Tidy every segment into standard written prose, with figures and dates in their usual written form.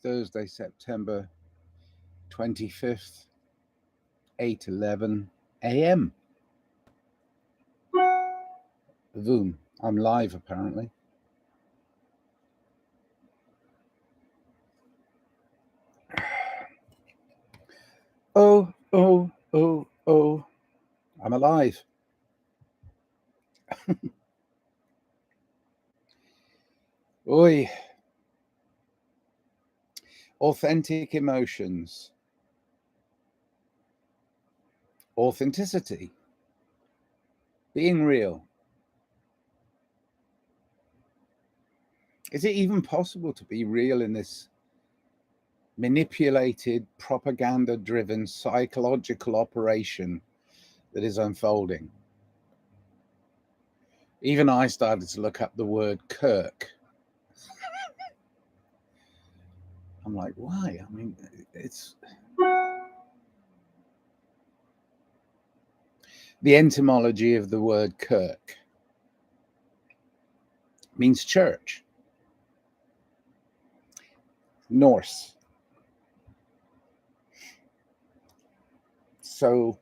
Thursday, September 25th, 8:11 a.m. Boom. I'm live apparently. Oh, oh, oh, oh. I'm alive. Oi. Authentic emotions. Authenticity. Being real. Is it even possible to be real in this manipulated, propaganda-driven psychological operation that is unfolding? Even I started to look up the word Kirk. I'm like, why? I mean, it's the etymology of the word Kirk means church. Norse. So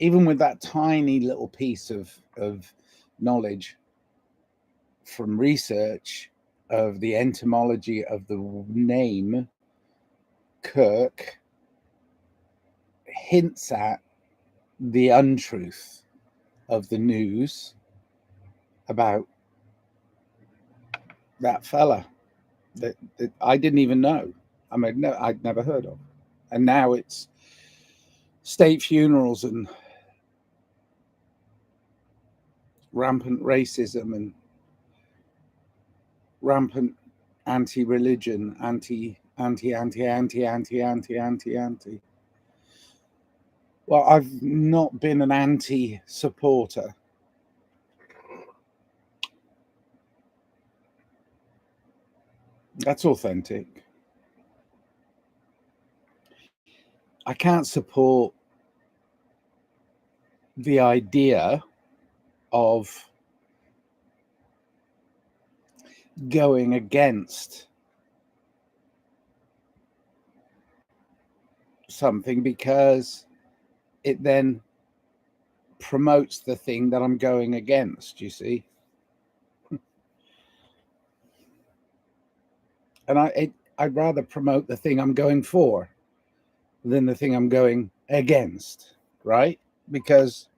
even with that tiny little piece of knowledge from research of the etymology of the name Kirk, hints at the untruth of the news about that fella that I didn't even know. I mean, no, I'd never heard of. And now it's state funerals and rampant racism and rampant anti-religion, anti. Well, I've not been an anti-supporter. That's authentic. I can't support the idea of going against something because it then promotes the thing that I'm going against, you see. And I'd rather promote the thing I'm going for than the thing I'm going against, right? Because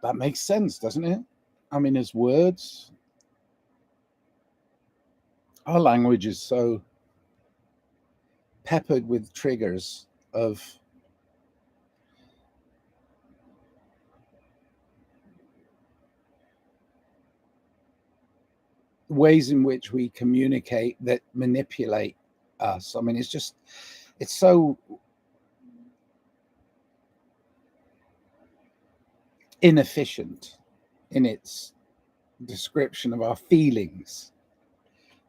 that makes sense, doesn't it? I mean, as words, our language is so peppered with triggers of ways in which we communicate that manipulate us. I mean, it's so inefficient in its description of our feelings.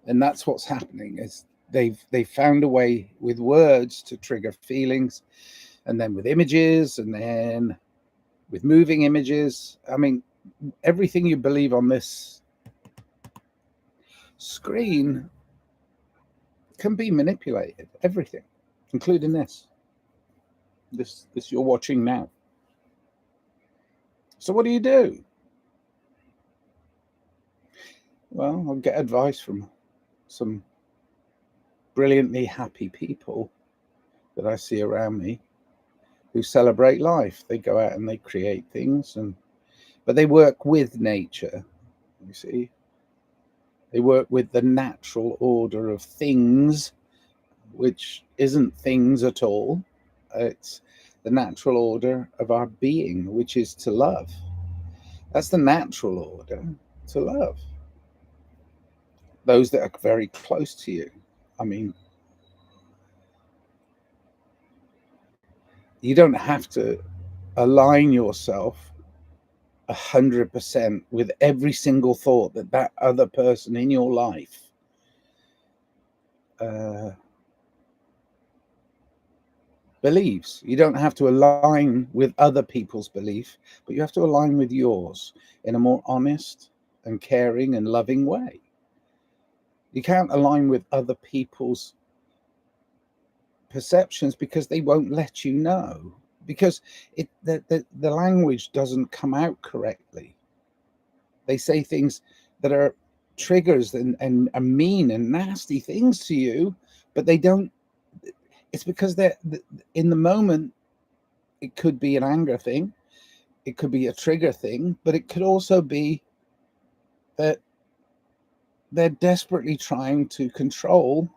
And that's what's happening is they've found a way with words to trigger feelings, and then with images, and then with moving images. I mean, everything you believe on this screen can be manipulated. Everything, including this you're watching now. So what do you do? Well, I'll get advice from some brilliantly happy people that I see around me who celebrate life. They go out and they create things, but they work with nature, you see. They work with the natural order of things, which isn't things at all. It's the natural order of our being, which is to love. That's the natural order, to love those that are very close to you. I mean, you don't have to align yourself 100% with every single thought that other person in your life beliefs. You don't have to align with other people's belief, but you have to align with yours in a more honest and caring and loving way. You can't align with other people's perceptions because they won't let you know, because the language doesn't come out correctly. They say things that are triggers and mean and nasty things to you, but they don't. It's because they're in the moment. It could be an anger thing, it could be a trigger thing, but it could also be that they're desperately trying to control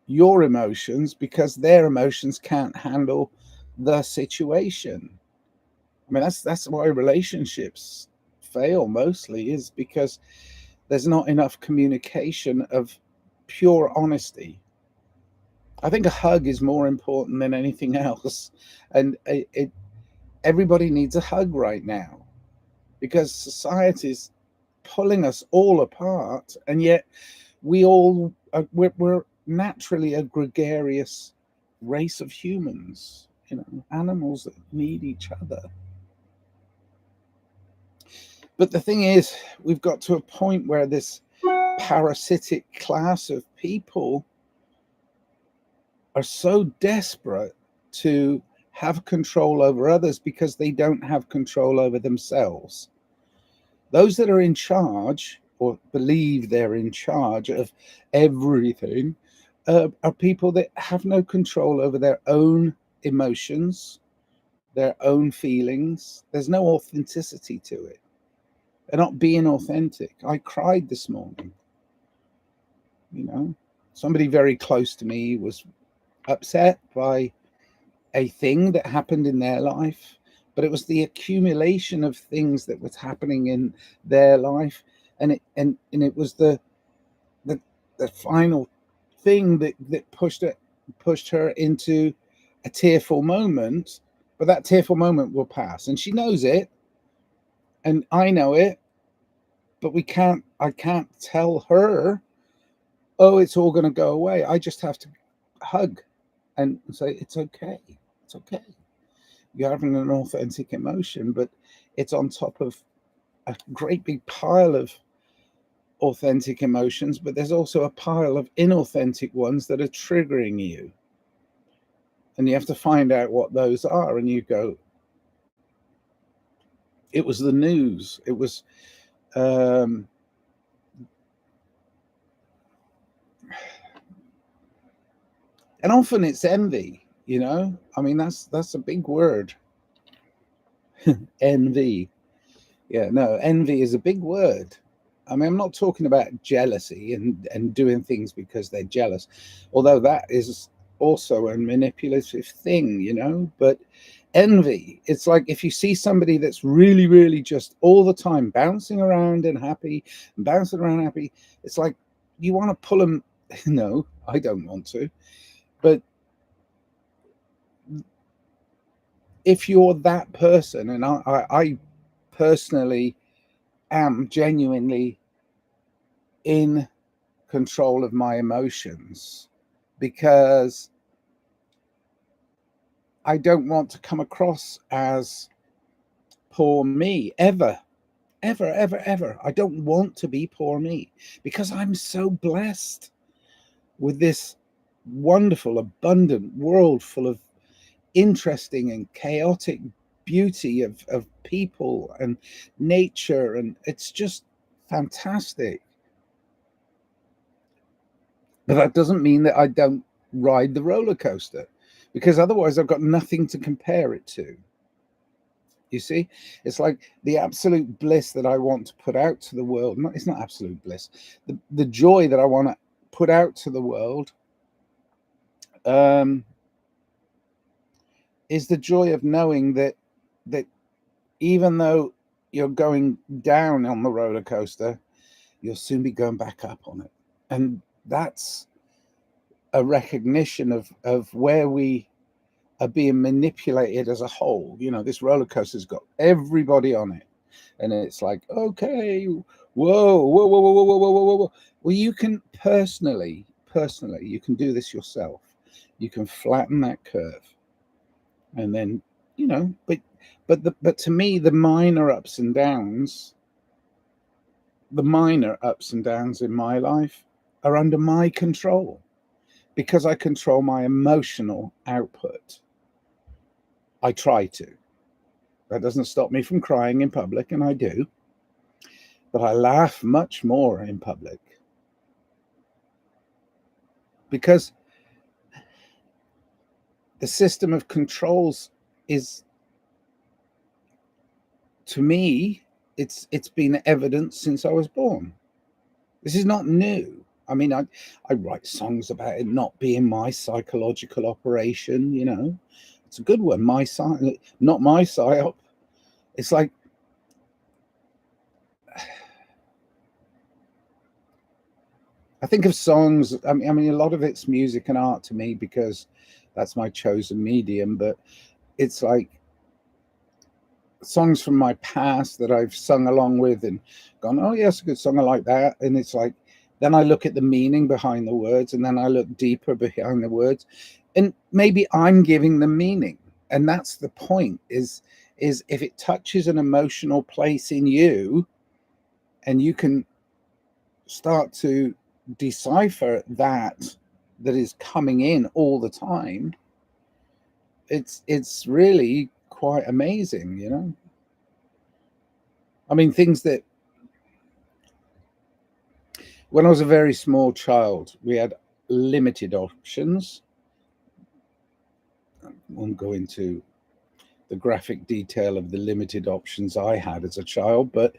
your emotions because their emotions can't handle the situation. I mean, that's why relationships fail mostly, is because there's not enough communication of pure honesty. I think a hug is more important than anything else, and everybody needs a hug right now because society's pulling us all apart, and yet we're naturally a gregarious race of humans, animals that need each other. But the thing is, we've got to a point where this parasitic class of people are so desperate to have control over others because they don't have control over themselves. Those that are in charge or believe they're in charge of everything are people that have no control over their own emotions, their own feelings. There's no authenticity to it. They're not being authentic. I cried this morning. Somebody very close to me was upset by a thing that happened in their life, but it was the accumulation of things that was happening in their life, and it was the final thing that pushed her into a tearful moment. But that tearful moment will pass, and she knows it, and I know it, but I can't tell her, oh, it's all going to go away. I just have to hug and say, it's okay. It's okay. You're having an authentic emotion, but it's on top of a great big pile of authentic emotions, but there's also a pile of inauthentic ones that are triggering you. And you have to find out what those are. And you go, it was the news. It was and often it's envy, I mean, that's a big word. Envy. Yeah, no, envy is a big word. I mean, I'm not talking about jealousy and doing things because they're jealous, although that is also a manipulative thing, but envy, it's like if you see somebody that's really, really just all the time bouncing around and happy, it's like you want to pull them. No, I don't want to. But if you're that person, and I personally am genuinely in control of my emotions, because I don't want to come across as poor me ever. I don't want to be poor me, because I'm so blessed with this wonderful, abundant world full of interesting and chaotic beauty of people and nature, and it's just fantastic. But that doesn't mean that I don't ride the roller coaster, because otherwise I've got nothing to compare it to. You see, it's like the absolute bliss that I want to put out to the world. It's not absolute bliss. The joy that I want to put out to the world is the joy of knowing that even though you're going down on the roller coaster, you'll soon be going back up on it. And that's a recognition of where we are being manipulated as a whole. This roller coaster's got everybody on it, and it's like, okay, whoa. Well, you can personally, you can do this yourself. you can flatten that curve. And then, but to me, the minor ups and downs in my life are under my control, because I control my emotional output. I try to. That doesn't stop me from crying in public, and I do. But I laugh much more in public, because the system of controls is, to me, it's been evident since I was born. This is not new. I mean, I write songs about it not being my psychological operation, It's a good one. Not my psyop. It's like, I think of songs, I mean, a lot of it's music and art to me, because that's my chosen medium, but it's like songs from my past that I've sung along with and gone, oh yes, a good song, I like that. And it's like, then I look at the meaning behind the words, and then I look deeper behind the words, and maybe I'm giving them meaning. And that's the point, is if it touches an emotional place in you, and you can start to decipher that is coming in all the time, it's really quite amazing, I mean, things that, when I was a very small child, we had limited options. I won't go into the graphic detail of the limited options I had as a child, but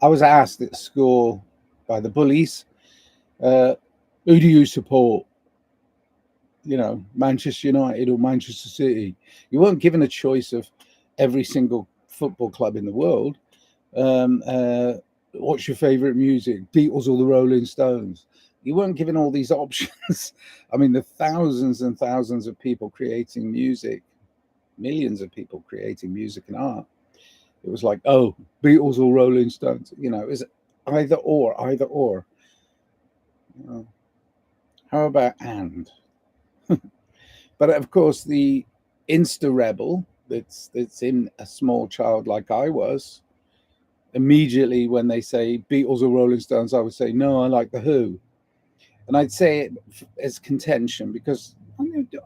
I was asked at school by the bullies, who do you support? Manchester United or Manchester City. You weren't given a choice of every single football club in the world. What's your favorite music? Beatles or the Rolling Stones? You weren't given all these options. I mean, the thousands and thousands of people creating music, millions of people creating music and art. It was like, oh, Beatles or Rolling Stones. It was either or. How about and? But of course, the insta rebel that's in a small child like I was, immediately when they say Beatles or Rolling Stones, I would say, no, I like the Who. And I'd say it as contention, because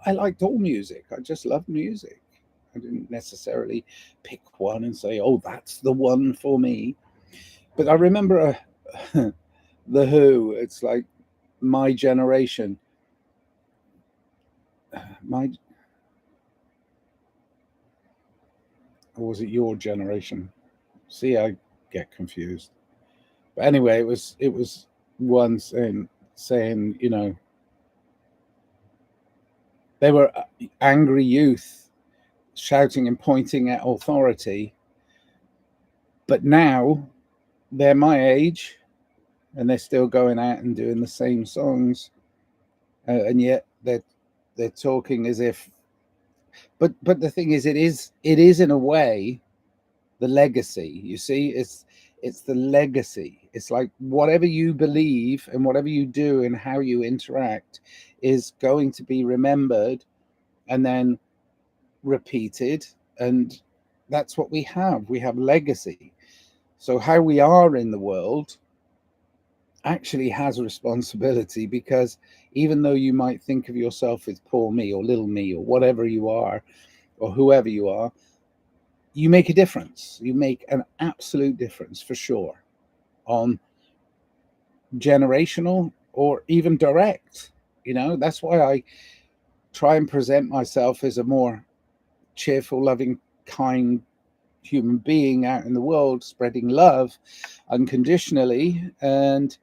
I liked all music. I just loved music. I didn't necessarily pick one and say, oh, that's the one for me. But I remember the Who. It's like my generation. Or was it your generation? See, I get confused. But anyway, it was one saying, they were angry youth shouting and pointing at authority. But now they're my age, and they're still going out and doing the same songs, and yet they're talking as if. But the thing is, it is in a way the legacy. You see, it's the legacy. It's like whatever you believe and whatever you do and how you interact is going to be remembered and then repeated, and that's what we have. We have legacy. So how we are in the world actually has a responsibility, because even though you might think of yourself as poor me or little me or whatever you are or whoever you are, you make a difference. You make an absolute difference for sure, on generational or even direct. That's why I try and present myself as a more cheerful, loving, kind human being out in the world, spreading love unconditionally. And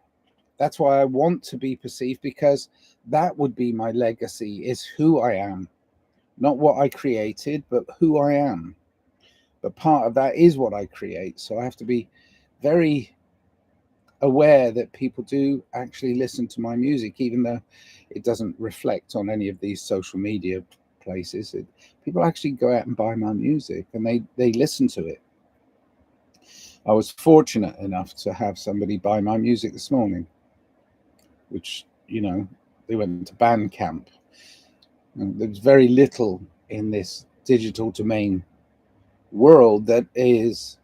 that's why I want to be perceived, because that would be my legacy, is who I am, not what I created, but who I am. But part of that is what I create. So I have to be very aware that people do actually listen to my music, even though it doesn't reflect on any of these social media places. People actually go out and buy my music, and they listen to it. I was fortunate enough to have somebody buy my music this morning, which, they went to Bandcamp. And there's very little in this digital domain world that is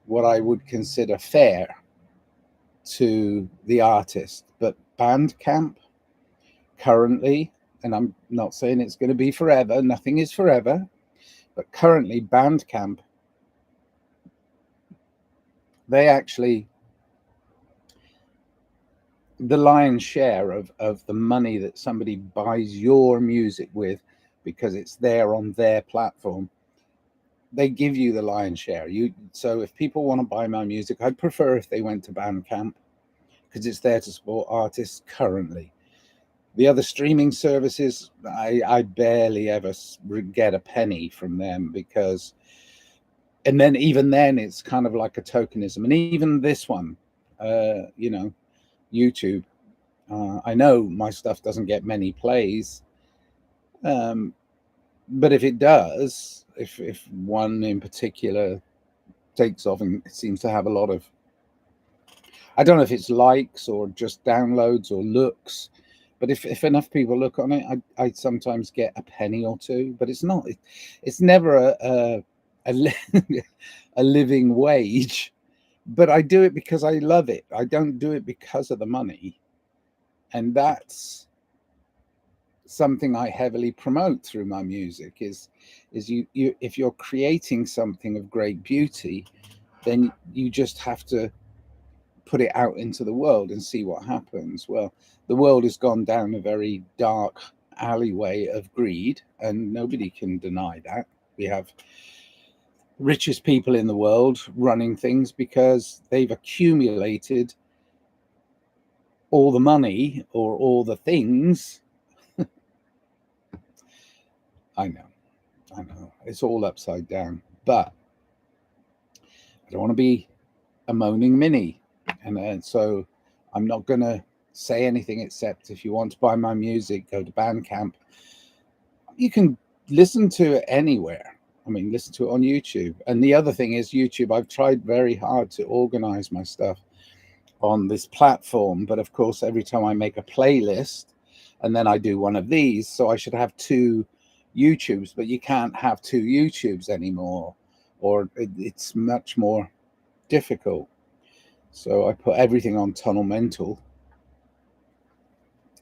what I would consider fair to the artist. But Bandcamp currently, and I'm not saying it's going to be forever, nothing is forever, but currently Bandcamp, they actually, the lion's share of the money that somebody buys your music with, because it's there on their platform, they give you the lion's share. So if people want to buy my music, I'd prefer if they went to Bandcamp, because it's there to support artists currently. The other streaming services, I barely ever get a penny from them, because, and then even then it's kind of like a tokenism. And even this one, YouTube, I know my stuff doesn't get many plays, but if it does, if one in particular takes off and it seems to have a lot of, I don't know if it's likes or just downloads or looks, but if enough people look on it, I sometimes get a penny or two. But it's never a living wage. But I do it because I love it. I don't do it because of the money, and that's something I heavily promote through my music. Is you if you're creating something of great beauty, then you just have to put it out into the world and see what happens. Well, the world has gone down a very dark alleyway of greed, and nobody can deny that. We have richest people in the world running things because they've accumulated all the money or all the things. I know it's all upside down, but I don't want to be a moaning Minnie. And so I'm not going to say anything except if you want to buy my music, go to Bandcamp. You can listen to it anywhere. I mean, listen to it on YouTube. And the other thing is YouTube, I've tried very hard to organize my stuff on this platform. But of course, every time I make a playlist and then I do one of these, so I should have 2 YouTubes, but you can't have 2 YouTubes anymore, or it's much more difficult. So I put everything on Tunnel Mental,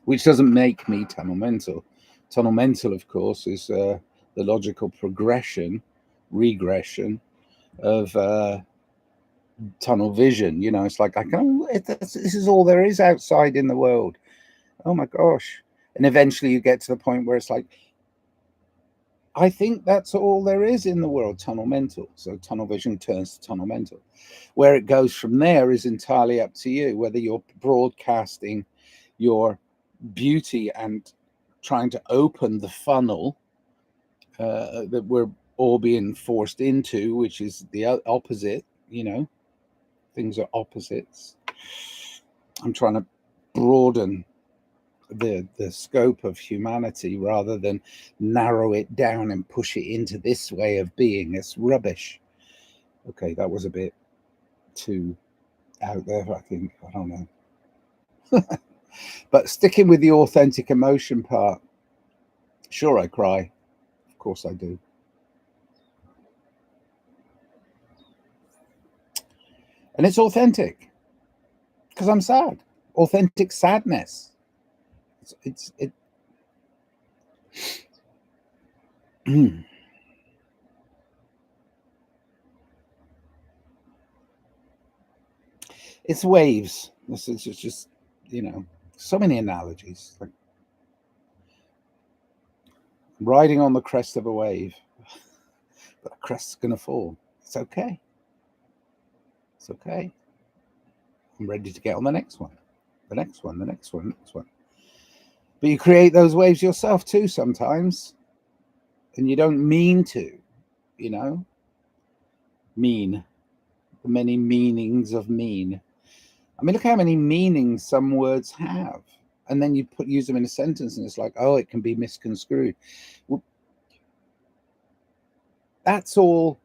which doesn't make me Tunnel Mental. Tunnel Mental, of course, is the logical regression of tunnel vision. It's like, this is all there is outside in the world. Oh my gosh. And eventually you get to the point where it's like, I think that's all there is in the world, tunnel mental. So tunnel vision turns to tunnel mental. Where it goes from there is entirely up to you, whether you're broadcasting your beauty and trying to open the funnel that we're all being forced into, which is the opposite. Things are opposites. I'm trying to broaden the scope of humanity rather than narrow it down and push it into this way of being. It's rubbish. Okay, that was a bit too out there, I think. I don't know. But sticking with the authentic emotion part, sure, I cry. Of course I do. And it's authentic because I'm sad. Authentic sadness. It it's waves. This is just, so many analogies. Like riding on the crest of a wave, but the crest's gonna fall. It's okay. It's okay. I'm ready to get on the next one. The next one, the next one, the next one. But you create those waves yourself too sometimes. And you don't mean to, mean. The many meanings of mean. I mean, look how many meanings some words have. And then you use them in a sentence and it's like, oh, it can be misconstrued. Well, that's all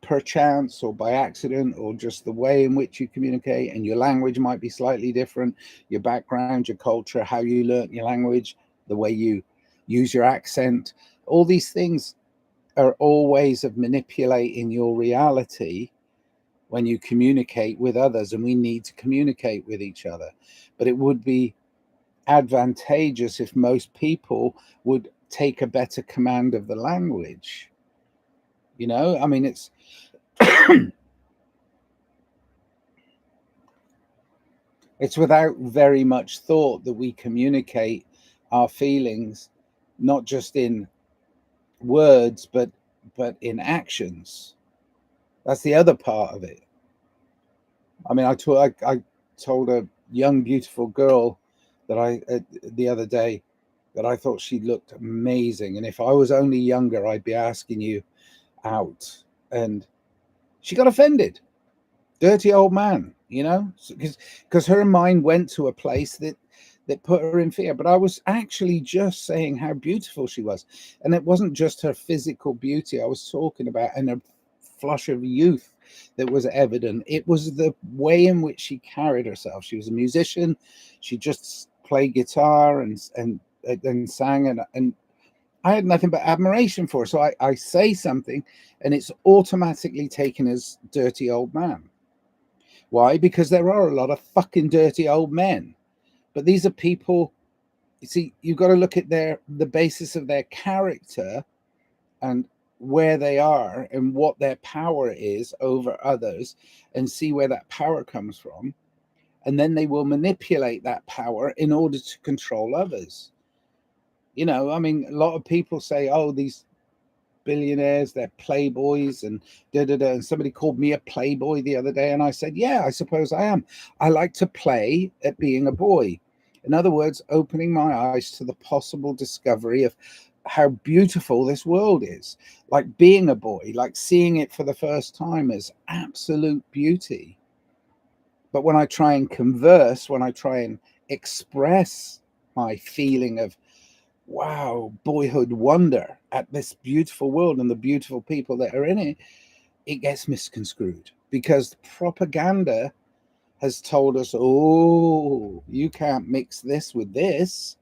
perchance or by accident, or just the way in which you communicate, and your language might be slightly different, your background, your culture, how you learn your language, the way you use your accent, all these things are all ways of manipulating your reality when you communicate with others, and we need to communicate with each other. But it would be advantageous if most people would take a better command of the language. You know, I mean, it's it's without very much thought that we communicate our feelings, not just in words, but in actions. That's the other part of it. I mean, I told a young, beautiful girl that the other day that I thought she looked amazing, and if I was only younger, I'd be asking you out. And she got offended. Dirty old man, you know, because her mind went to a place that put her in fear. But I was actually just saying how beautiful she was, and it wasn't just her physical beauty I was talking about, and a flush of youth that was evident. It was the way in which she carried herself. She was a musician. She just played guitar and sang, and I had nothing but admiration for her. So I say something, and it's automatically taken as dirty old man. Why? Because there are a lot of fucking dirty old men. But these are people, you see, you've got to look at the basis of their character and where they are and what their power is over others, and see where that power comes from. And then they will manipulate that power in order to control others. You know, I mean, a lot of people say, oh, these billionaires, they're playboys and da-da-da. And somebody called me a playboy the other day, and I said, yeah, I suppose I am. I like to play at being a boy. In other words, opening my eyes to the possible discovery of how beautiful this world is. Like being a boy, like seeing it for the first time as absolute beauty. But when I try and converse, when I try and express my feeling of, wow, boyhood wonder at this beautiful world and the beautiful people that are in it, it gets misconstrued, because propaganda has told us, oh, you can't mix this with this.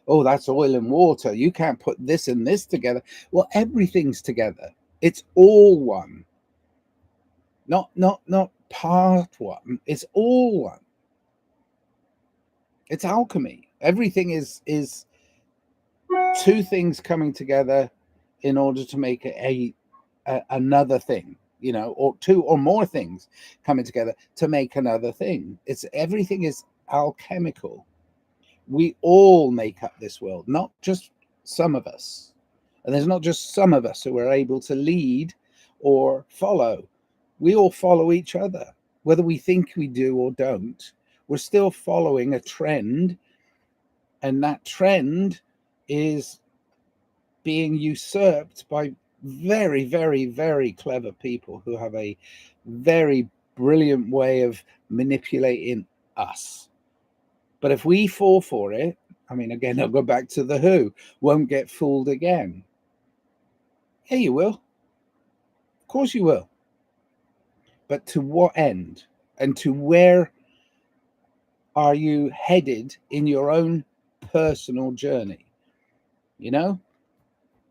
Oh, that's oil and water. You can't put this and this together. Well, everything's together. It's all one. Not part one. It's all one. It's alchemy. Everything is two things coming together in order to make another thing, you know, or two or more things coming together to make another thing. It's everything is alchemical. We all make up this world, not just some of us. And there's not just some of us who are able to lead or follow. We all follow each other, whether we think we do or don't. We're still following a trend, and that trend is being usurped by very, very, very clever people who have a very brilliant way of manipulating us. But if we fall for it, I mean, again, I'll go back to the Who, won't get fooled again. Yeah, you will. Of course you will. But to what end? And to where are you headed in your own personal journey? You know?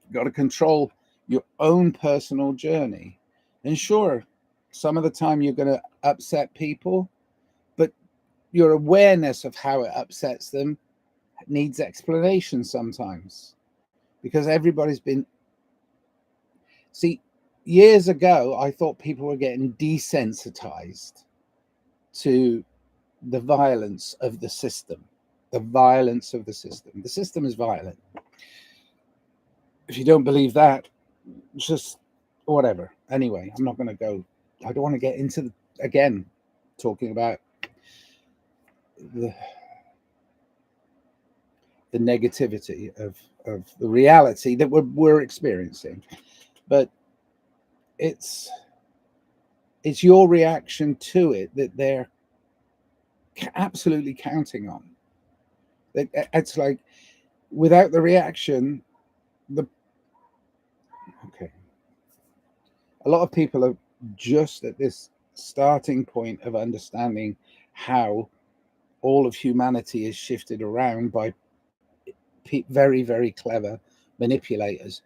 You've got to control your own personal journey. And sure, some of the time you're going to upset people, but your awareness of how it upsets them needs explanation sometimes, because everybody's been. See, years ago, I thought people were getting desensitized to the violence of the system. The violence of the system. The system is violent. If you don't believe that, just whatever. Anyway, I'm not going to go. I don't want to get into again talking about the negativity of the reality that we're experiencing, but it's your reaction to it that they're absolutely counting on. It's like, without the reaction, a lot of people just at this starting point of understanding how all of humanity is shifted around by very, very clever manipulators.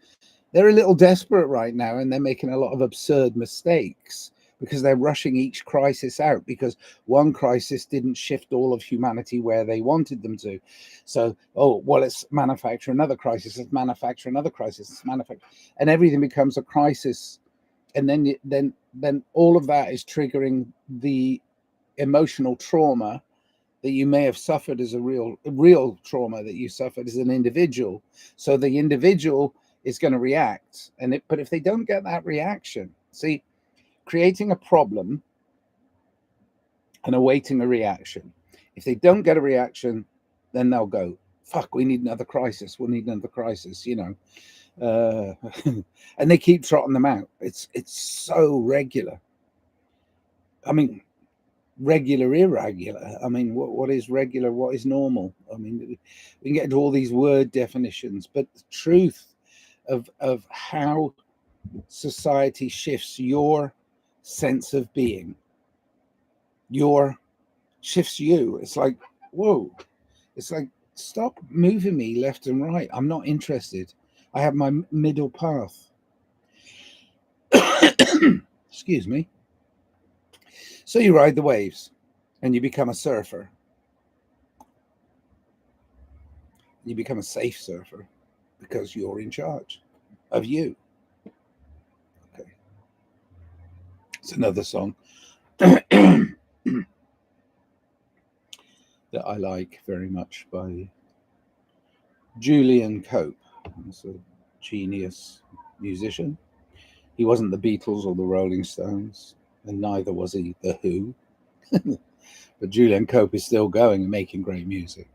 They're a little desperate right now, and they're making a lot of absurd mistakes because they're rushing each crisis out because one crisis didn't shift all of humanity where they wanted them to. So, oh, well, let's manufacture another crisis, let's manufacture another crisis, let's manufacture, and everything becomes a crisis. And then all of that is triggering the emotional trauma that you may have suffered as a real trauma that you suffered as an individual. So the individual is going to react, but if they don't get that reaction, see, creating a problem and awaiting a reaction. If they don't get a reaction, then they'll go, fuck, we need another crisis. We'll need another crisis, you know. And they keep trotting them out. It's so regular. I mean, regular, irregular. I mean, what is regular? What is normal? I mean, we can get into all these word definitions, but the truth of how society shifts your sense of being, shifts you. It's like, whoa, it's like, stop moving me left and right. I'm not interested. I have my middle path. Excuse me. So you ride the waves and you become a surfer. You become a safe surfer because you're in charge of you. Okay. It's another song that I like very much by Julian Cope. He's a genius musician. He wasn't the Beatles or the Rolling Stones, and neither was he the Who. But Julian Cope is still going and making great music.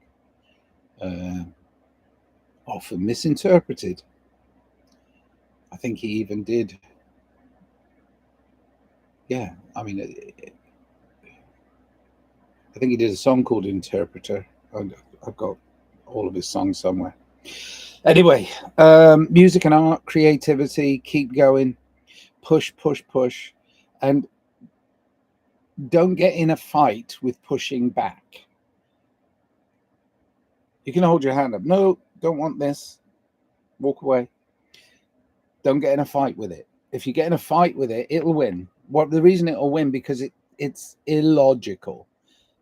Often misinterpreted. I think he even did. Yeah, I mean, I think he did a song called Interpreter. I've got all of his songs somewhere. Anyway, music and art, creativity, keep going, push, and don't get in a fight with pushing back. You can hold your hand up. No, don't want this. Walk away. Don't get in a fight with it. If you get in a fight with it, it'll win. What the reason it'll win? Because it's illogical.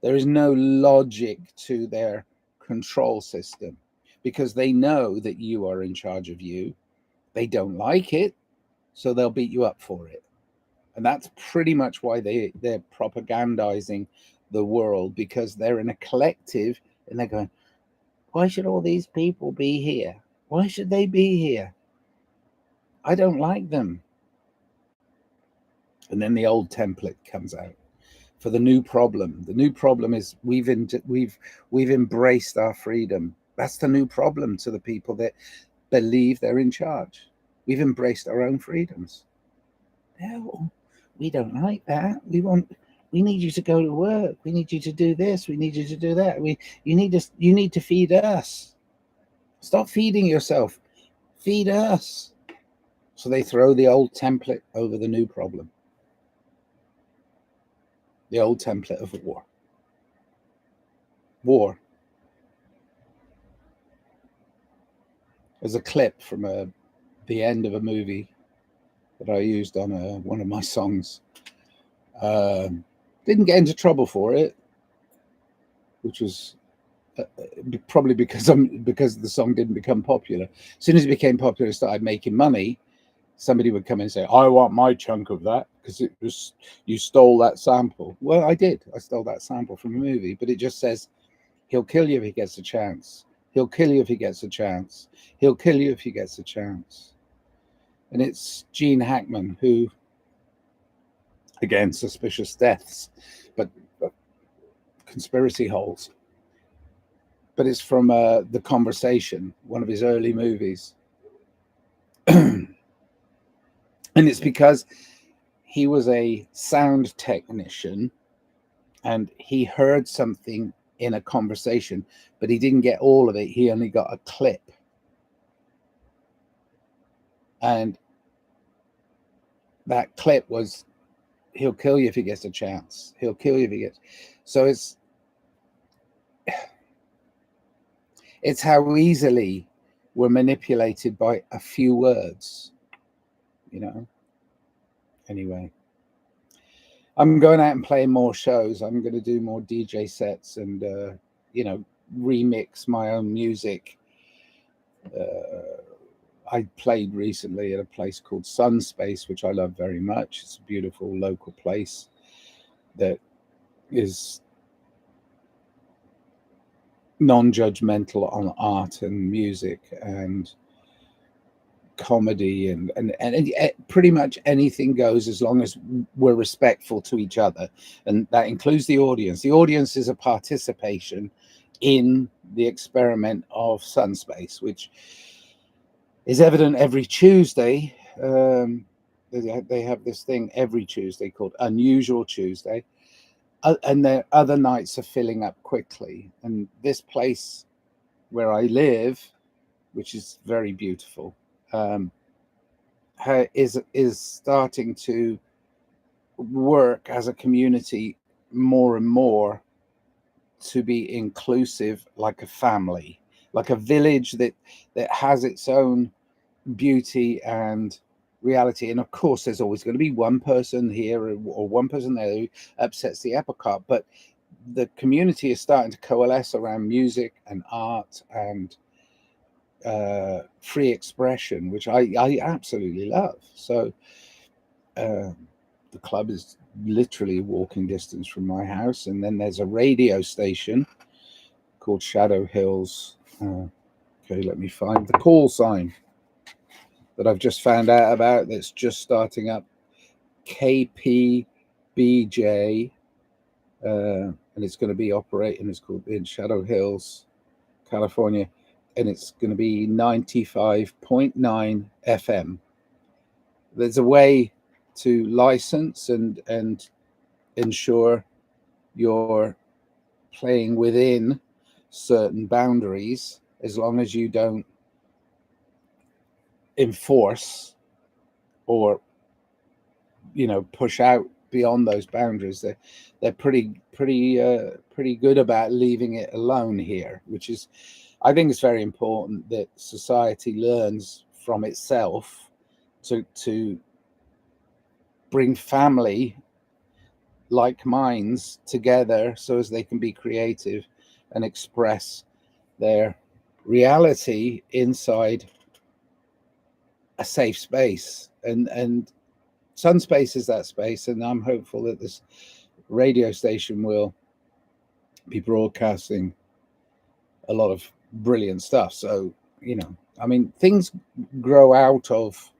There is no logic to their control system because they know that you are in charge of you. They don't like it, so they'll beat you up for it. And that's pretty much why they're propagandizing the world, because they're in a collective and they're going, why should all these people be here? Why should they be here? I don't like them. And then the old template comes out for the new problem. The new problem is we've embraced our freedom. That's the new problem to the people that believe they're in charge. We've embraced our own freedoms. No, we don't like that. We need you to go to work. We need you to do this. We need you to do that. You need to feed us. Stop feeding yourself. Feed us. So they throw the old template over the new problem. The old template of war. War. There's a clip from the end of a movie that I used on one of my songs. Didn't get into trouble for it, which was probably because the song didn't become popular. As soon as it became popular, it started making money. Somebody would come in and say, I want my chunk of that because it was, you stole that sample. Well, I did. I stole that sample from a movie, but it just says, he'll kill you if he gets a chance. He'll kill you if he gets a chance. He'll kill you if he gets a chance. And it's Gene Hackman who, again, suspicious deaths, but conspiracy holes. But it's from The Conversation, one of his early movies. And it's because he was a sound technician and he heard something in a conversation, but he didn't get all of it. He only got a clip. And that clip was he'll kill you if he gets a chance. He'll kill you if he gets. So it's how easily we're manipulated by a few words, you know. Anyway, I'm going out and playing more shows. I'm going to do more DJ sets and you know, remix my own music. I played recently at a place called Sunspace, which I love very much. It's a beautiful local place that is non-judgmental on art and music and comedy and pretty much anything goes, as long as we're respectful to each other, and that includes the audience. The audience is a participation in the experiment of Sunspace, which is evident every Tuesday. They have this thing every Tuesday called Unusual Tuesday, and their other nights are filling up quickly. And this place where I live, which is very beautiful, is starting to work as a community more and more to be inclusive, like a family, like a village that has its own beauty and reality. And of course, there's always going to be one person here or one person there who upsets the apple cart, but the community is starting to coalesce around music and art and free expression, which I absolutely love. So the club is literally walking distance from my house, and then there's a radio station called Shadow Hills. Okay, let me find the call sign that I've just found out about, that's just starting up. KPBJ, and it's going to be operating. It's called in Shadow Hills, California, and it's going to be 95.9 FM. There's a way to license and ensure you're playing within certain boundaries, as long as you don't enforce or, you know, push out beyond those boundaries. They're pretty good about leaving it alone here, which is, I think it's very important that society learns from itself to bring family like minds together so as they can be creative and express their reality inside a safe space. And Sunspace is that space, and I'm hopeful that this radio station will be broadcasting a lot of brilliant stuff. So, you know, I mean, things grow out of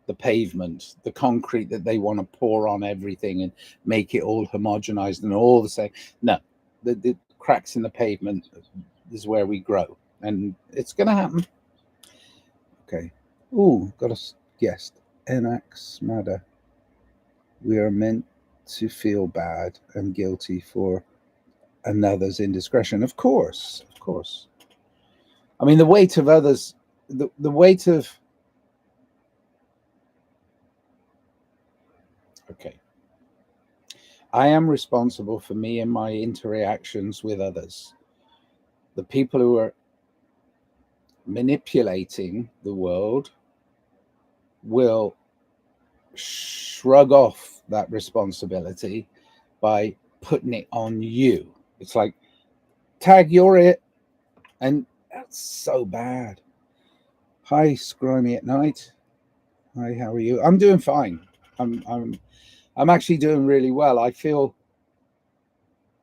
the pavement, the concrete that they want to pour on everything and make it all homogenized and all the same. No, the cracks in the pavement is where we grow, and it's going to happen. Okay. Ooh, got a guest. Enax Mada. We are meant to feel bad and guilty for another's indiscretion. Of course, of course. I mean, the weight of others, the weight of... Okay. I am responsible for me and my interactions with others. The people who are manipulating the world will shrug off that responsibility by putting it on you. It's like, tag, you're it. And that's so bad. Hi, Scrimey at Night. Hi, how are you? I'm doing fine. I'm actually doing really well. I feel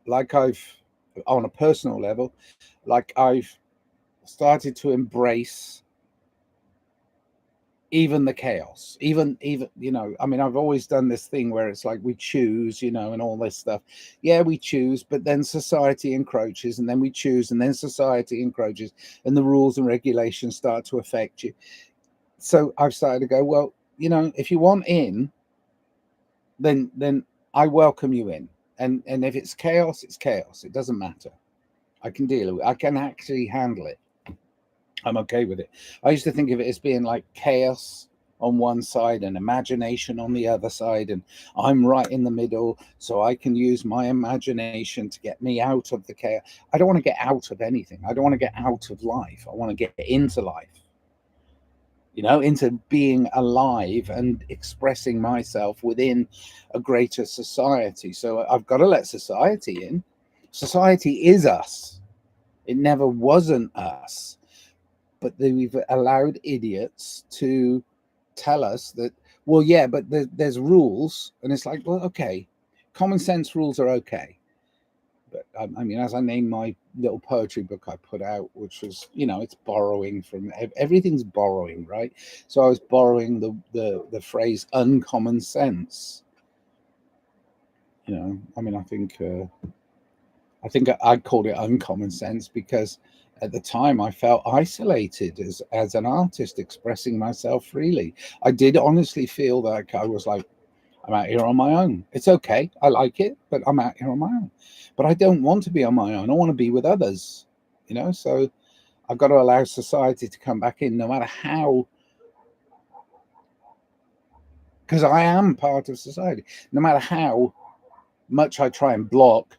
like I've, on a personal level, like I've started to embrace even the chaos, even, you know, I mean, I've always done this thing where it's like we choose, you know, and all this stuff. Yeah, we choose, but then society encroaches, and then we choose, and then society encroaches, and the rules and regulations start to affect you. So I've started to go, well, you know, if you want in, then I welcome you in. And if it's chaos, it's chaos. It doesn't matter. I can deal with it. I can actually handle it. I'm okay with it. I used to think of it as being like chaos on one side and imagination on the other side, and I'm right in the middle, so I can use my imagination to get me out of the chaos. I don't want to get out of anything. I don't want to get out of life. I want to get into life, into being alive and expressing myself within a greater society. So I've got to let society in. Society is us. It never wasn't us. But we've allowed idiots to tell us that, well, yeah, but there's rules. And it's like, well, okay, common sense rules are okay. But I mean, as I named my little poetry book I put out, which was, it's borrowing from everything's borrowing, right? So I was borrowing the phrase uncommon sense. I mean, I think I called it uncommon sense because at the time I felt isolated as an artist expressing myself freely. I did honestly feel like I was like, I'm out here on my own. It's okay. I like it, but I'm out here on my own. But I don't want to be on my own. I want to be with others, So I've got to allow society to come back in no matter how, because I am part of society. No matter how much I try and block,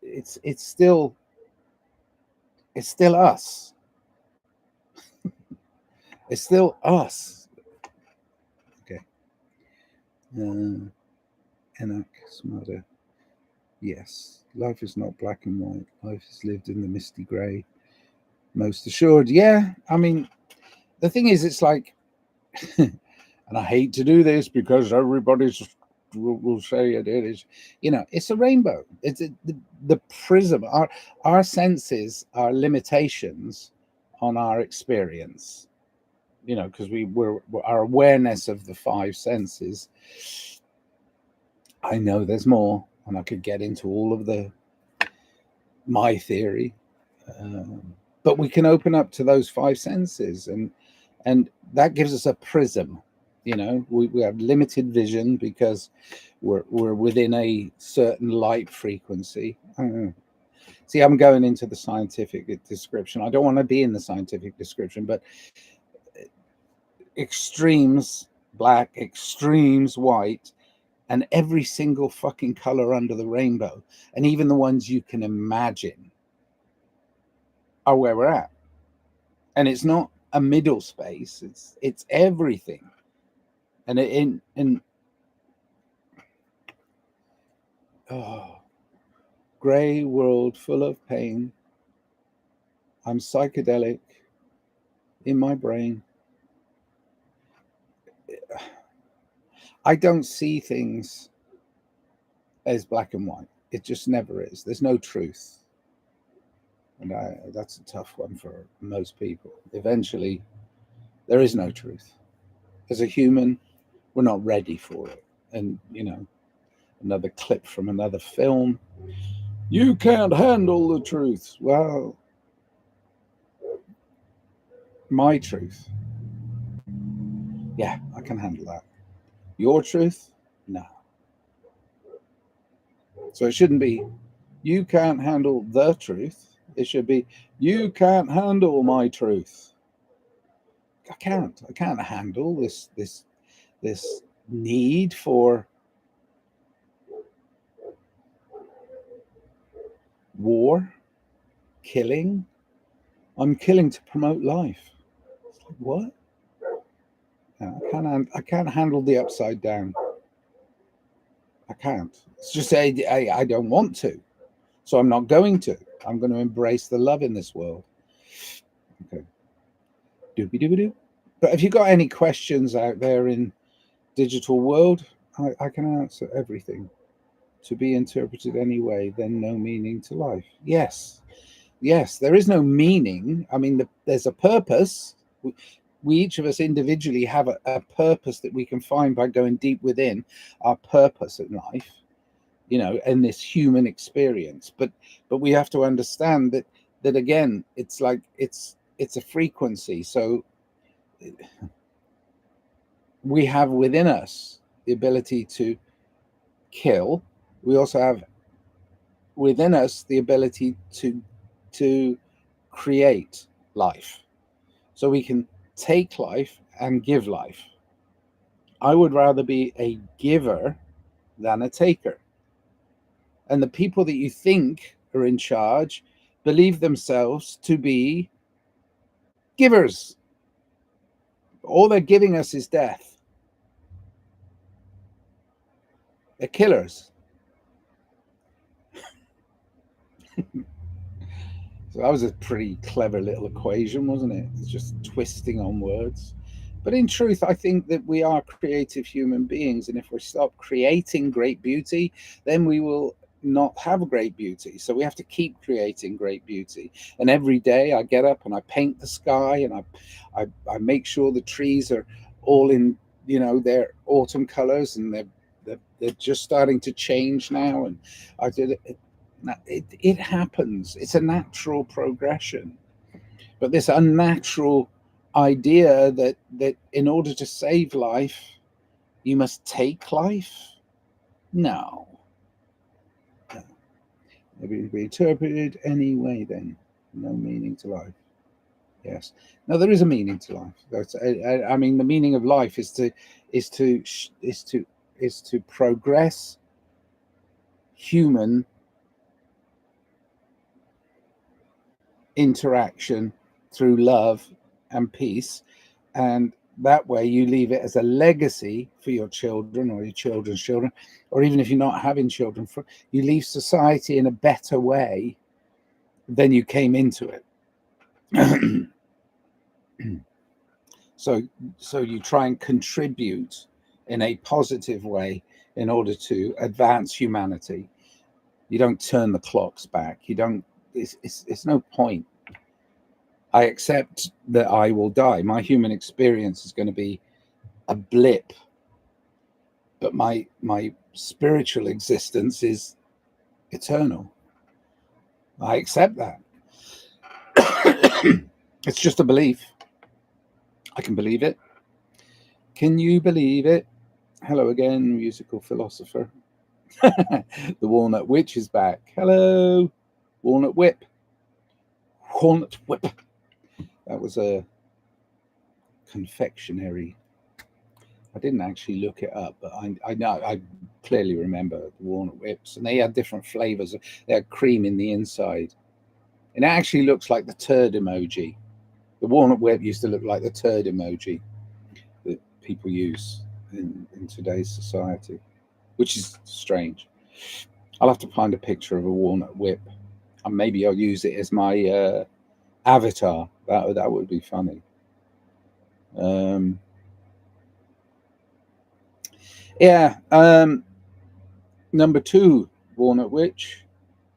it's still us. It's still us. Okay. Enoch Smother. Yes, life is not black and white. Life is lived in the misty grey. Most assured. Yeah, I mean, the thing is, it's like, and I hate to do this because everybody will say it is, it's a rainbow. It's the prism. Our senses are limitations on our experience. Because we're our awareness of the five senses. I know there's more, and I could get into all of my theory, but we can open up to those five senses, and that gives us a prism. We have limited vision because we're within a certain light frequency. See, I'm going into the scientific description. I don't want to be in the scientific description, but extremes black, extremes white, and every single fucking color under the rainbow, and even the ones you can imagine, are where we're at. And it's not a middle space, it's everything. And gray world full of pain, I'm psychedelic in my brain. I don't see things as black and white. It just never is. There's no truth. And that's a tough one for most people. Eventually, there is no truth. As a human, we're not ready for it. And, another clip from another film. You can't handle the truth. Well, my truth. Yeah, I can handle that. Your truth? No. So it shouldn't be, you can't handle the truth. It should be, you can't handle my truth. I can't handle this need for war, killing. I'm killing to promote life. It's like, what? I can't handle the upside down. I can't. It's just I don't want to, so I'm not going to. I'm going to embrace the love in this world. Okay. Doobie doobie doo. But if you've got any questions out there in digital world, I can answer everything. To be interpreted any way, then no meaning to life. Yes, there is no meaning. I mean, there's a purpose. We each of us individually have a purpose that we can find by going deep within our purpose in life, in this human experience. But we have to understand that again, it's like it's a frequency. So we have within us the ability to kill. We also have within us the ability to create life. So we can take life and give life. I would rather be a giver than a taker. And the people that you think are in charge believe themselves to be givers. All they're giving us is death. They're killers. So that was a pretty clever little equation, wasn't it? It's just twisting on words. But in truth, I think that we are creative human beings. And if we stop creating great beauty, then we will not have great beauty. So we have to keep creating great beauty. And every day I get up and I paint the sky, and I make sure the trees are all in, their autumn colors, and they're just starting to change now. And I did it. It happens. It's a natural progression. But this unnatural idea that in order to save life, you must take life? No. Maybe it be interpreted any way then. No meaning to life. Yes. No, there is a meaning to life. I mean, the meaning of life is to progress human interaction through love and peace, and that way you leave it as a legacy for your children or your children's children, or even if you're not having children, you leave society in a better way than you came into it. So you try and contribute in a positive way in order to advance humanity. You don't turn the clocks back. You don't. It's no point. I accept that I will die. My human experience is going to be a blip, but my spiritual existence is eternal. I accept that. It's just a belief. I can believe it. Can you believe it? Hello again, musical philosopher. The Walnut Witch is back. Hello, Walnut Whip. Walnut Whip. That was a confectionery. I didn't actually look it up, but I know, I clearly remember the Walnut Whips, and they had different flavors. They had cream in the inside. It actually looks like the turd emoji. The Walnut Whip used to look like the turd emoji that people use in today's society, which is strange. I'll have to find a picture of a Walnut Whip, and maybe I'll use it as my avatar. That would be funny. Number 2, Walnut Witch.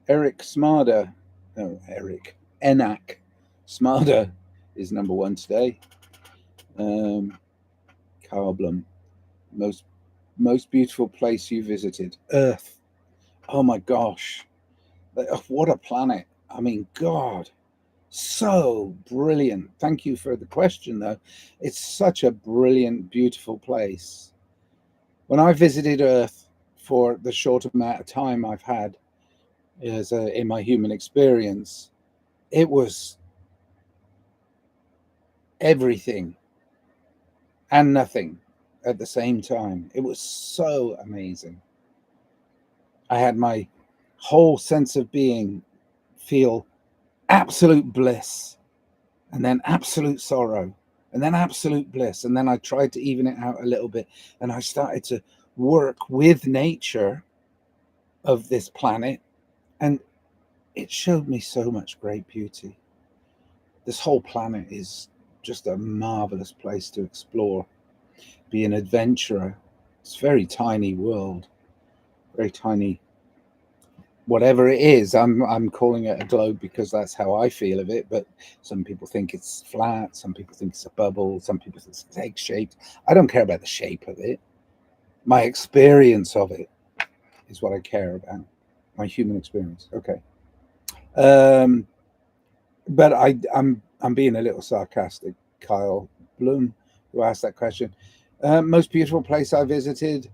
Eric Smarda. No, Eric. Enak Smarda is number 1 today. Carl Blum. Most beautiful place you visited? Earth. Oh my gosh. What a planet. I mean, God. So brilliant. Thank you for the question, though. It's such a brilliant, beautiful place. When I visited Earth for the short amount of time I've had in my human experience, it was everything and nothing at the same time. It was so amazing. I had my whole sense of being feel absolute bliss, and then absolute sorrow, and then absolute bliss. And then I tried to even it out a little bit, and I started to work with nature of this planet, and it showed me so much great beauty. This whole planet is just a marvelous place to explore, be an adventurer. It's a very tiny world, very tiny. Whatever it is, I'm calling it a globe because that's how I feel of it. But some people think it's flat, some people think it's a bubble, some people think it's egg-shaped. I don't care about the shape of it. My experience of it is what I care about. My human experience. Okay. But I'm being a little sarcastic. Kyle Bloom, who asked that question. Most beautiful place I visited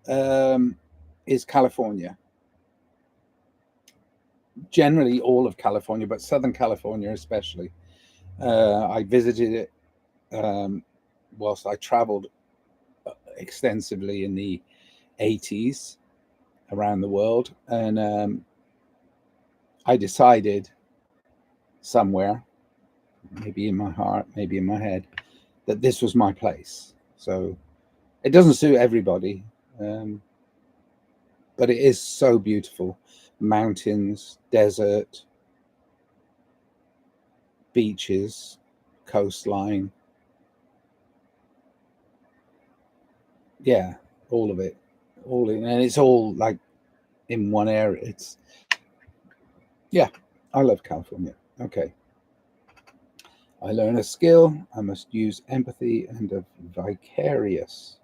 is California. Generally all of California, but Southern California especially. I visited it whilst I traveled extensively in the 80s around the world, and I decided somewhere, maybe in my heart, maybe in my head, that this was my place. So it doesn't suit everybody, but it is so beautiful. Mountains, desert, beaches, coastline. Yeah, all of it. All in, and it's all like in one area. It's, yeah, I love California. Okay. I learn a skill. I must use empathy and a vicarious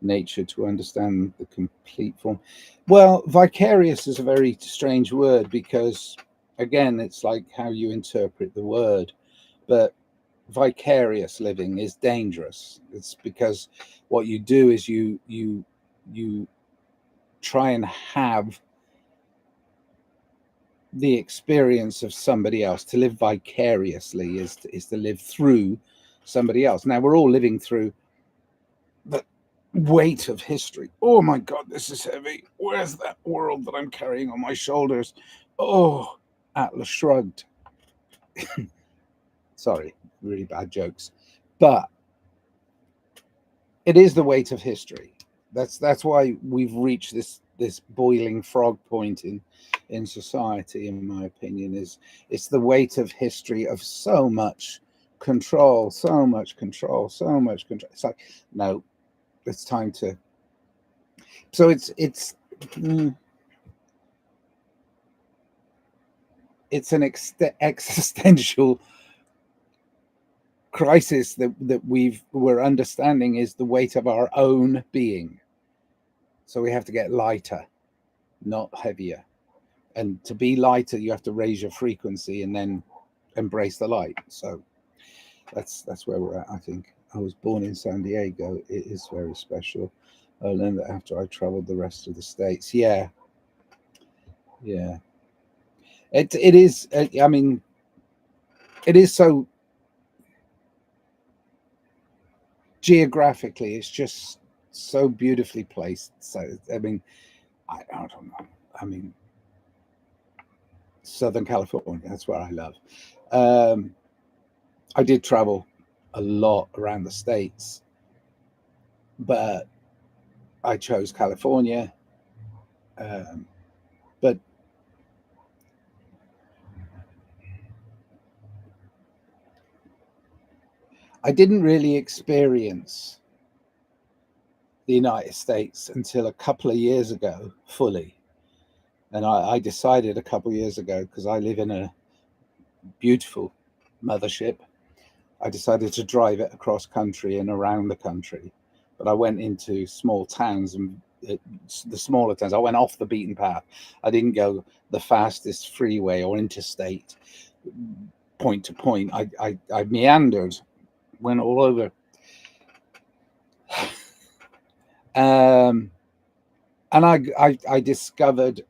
nature to understand the complete form. Well, vicarious is a very strange word because, again, it's like how you interpret the word. But vicarious living is dangerous. It's because what you do is you try and have the experience of somebody else. To live vicariously is to live through somebody else. Now we're all living through the weight of history. Oh my God, this is heavy. Where's that world that I'm carrying on my shoulders? Oh, Atlas shrugged. Sorry, really bad jokes. But it is the weight of history. That's why we've reached this boiling frog point in society, in my opinion. Is it's the weight of history of so much control, so much control, so much control. It's like, no, it's time to. So it's an existential crisis that we're understanding is the weight of our own being. So we have to get lighter, not heavier. And to be lighter, you have to raise your frequency and then embrace the light. So that's where we're at, I think. I was born in San Diego. It is very special. I learned that after I traveled the rest of the states. Yeah. It is. I mean, it is so geographically. It's just so beautifully placed. So I mean, I don't know. I mean, Southern California. That's where I love. I did travel a lot around the states, but I chose California. But I didn't really experience the United States until a couple of years ago fully. And I decided a couple of years ago, because I live in a beautiful mothership, I decided to drive it across country and around the country. But I went into small towns, and the smaller towns, I went off the beaten path. I didn't go the fastest freeway or interstate point to point. I meandered, went all over. And I discovered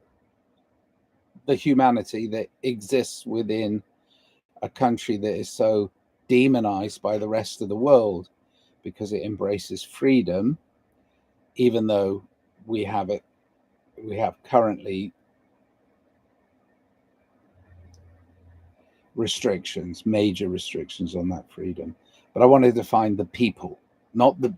the humanity that exists within a country that is so demonized by the rest of the world, because it embraces freedom, even though we have currently restrictions, major restrictions on that freedom. But I wanted to find the people, not the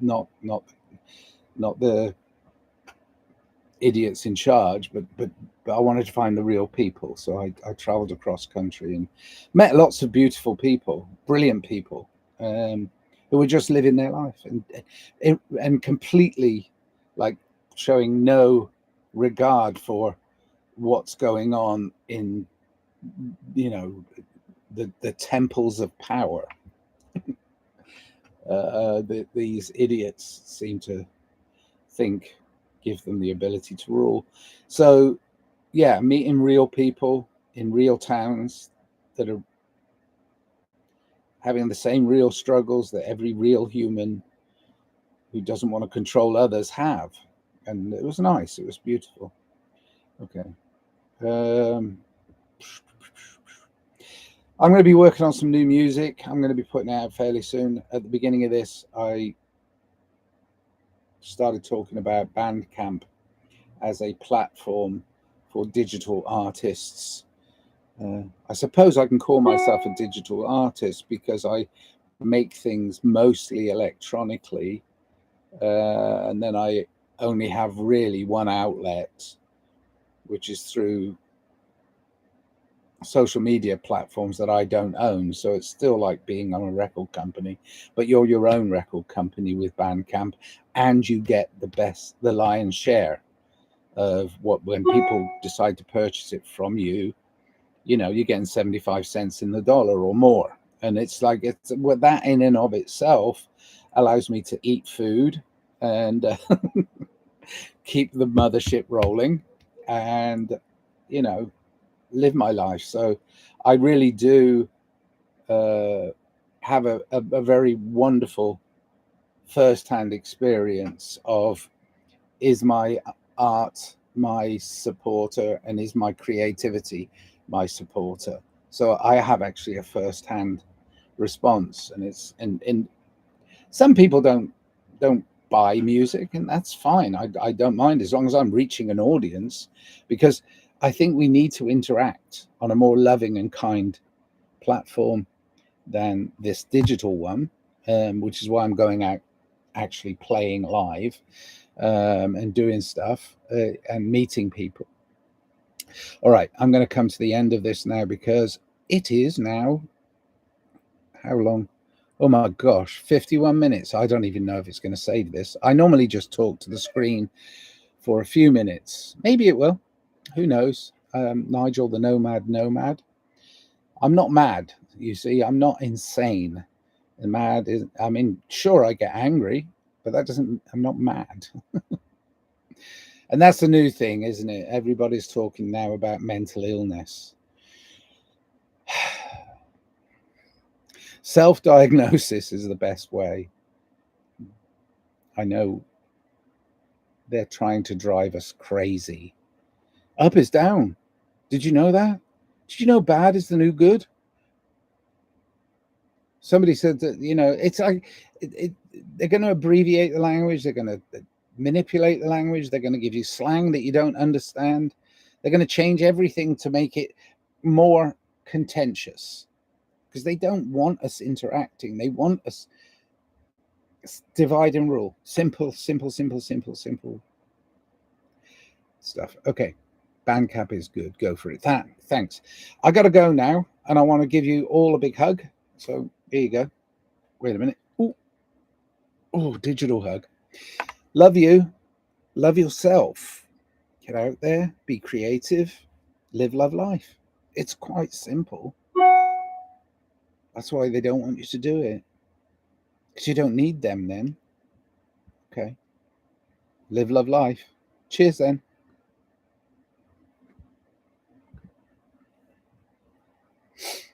idiots in charge, but I wanted to find the real people. So I traveled across country and met lots of beautiful people, brilliant people, who were just living their life and completely like showing no regard for what's going on in, you know, the temples of power. These idiots seem to think give them the ability to rule. So yeah, meeting real people in real towns that are having the same real struggles that every real human who doesn't want to control others have. And it was nice. It was beautiful. Okay. I'm going to be working on some new music. I'm going to be putting it out fairly soon. At the beginning of this, I started talking about Bandcamp as a platform for digital artists. I suppose I can call myself a digital artist because I make things mostly electronically, and then I only have really one outlet, which is through social media platforms that I don't own. So it's still like being on a record company, but you're your own record company with Bandcamp, and you get the lion's share of what, when people decide to purchase it from you, you're getting 75 cents in the dollar or more. And it's like, well, that in and of itself allows me to eat food and keep the mothership rolling and, live my life. So I really do have a very wonderful first-hand experience of, is my art my supporter and is my creativity my supporter? So I have actually a first-hand response, and it's and some people don't buy music, and that's fine. I don't mind as long as I'm reaching an audience, because I think we need to interact on a more loving and kind platform than this digital one, which is why I'm going out actually playing live, and doing stuff, and meeting people. All right, I'm going to come to the end of this now, because it is now, how long? Oh my gosh, 51 minutes. I don't even know if it's going to save this. I normally just talk to the screen for a few minutes. Maybe it will. Who knows? Nigel the Nomad. I'm not mad. You see, I'm not insane. And mad is, I mean, sure, I get angry, but that doesn't, I'm not mad. And that's the new thing, isn't it? Everybody's talking now about mental illness. Self-diagnosis is the best way. I know they're trying to drive us crazy. Up is down. Did you know that? Did you know bad is the new good? Somebody said that, it's like they're going to abbreviate the language. They're going to manipulate the language. They're going to give you slang that you don't understand. They're going to change everything to make it more contentious, because they don't want us interacting. They want us divide and rule. Simple stuff. Okay. Bandcamp is good. Go for it. Thanks. I got to go now, and I want to give you all a big hug. So here you go. Wait a minute. Oh, digital hug. Love you. Love yourself. Get out there. Be creative. Live, love life. It's quite simple. That's why they don't want you to do it, because you don't need them then. Okay. Live, love life. Cheers then.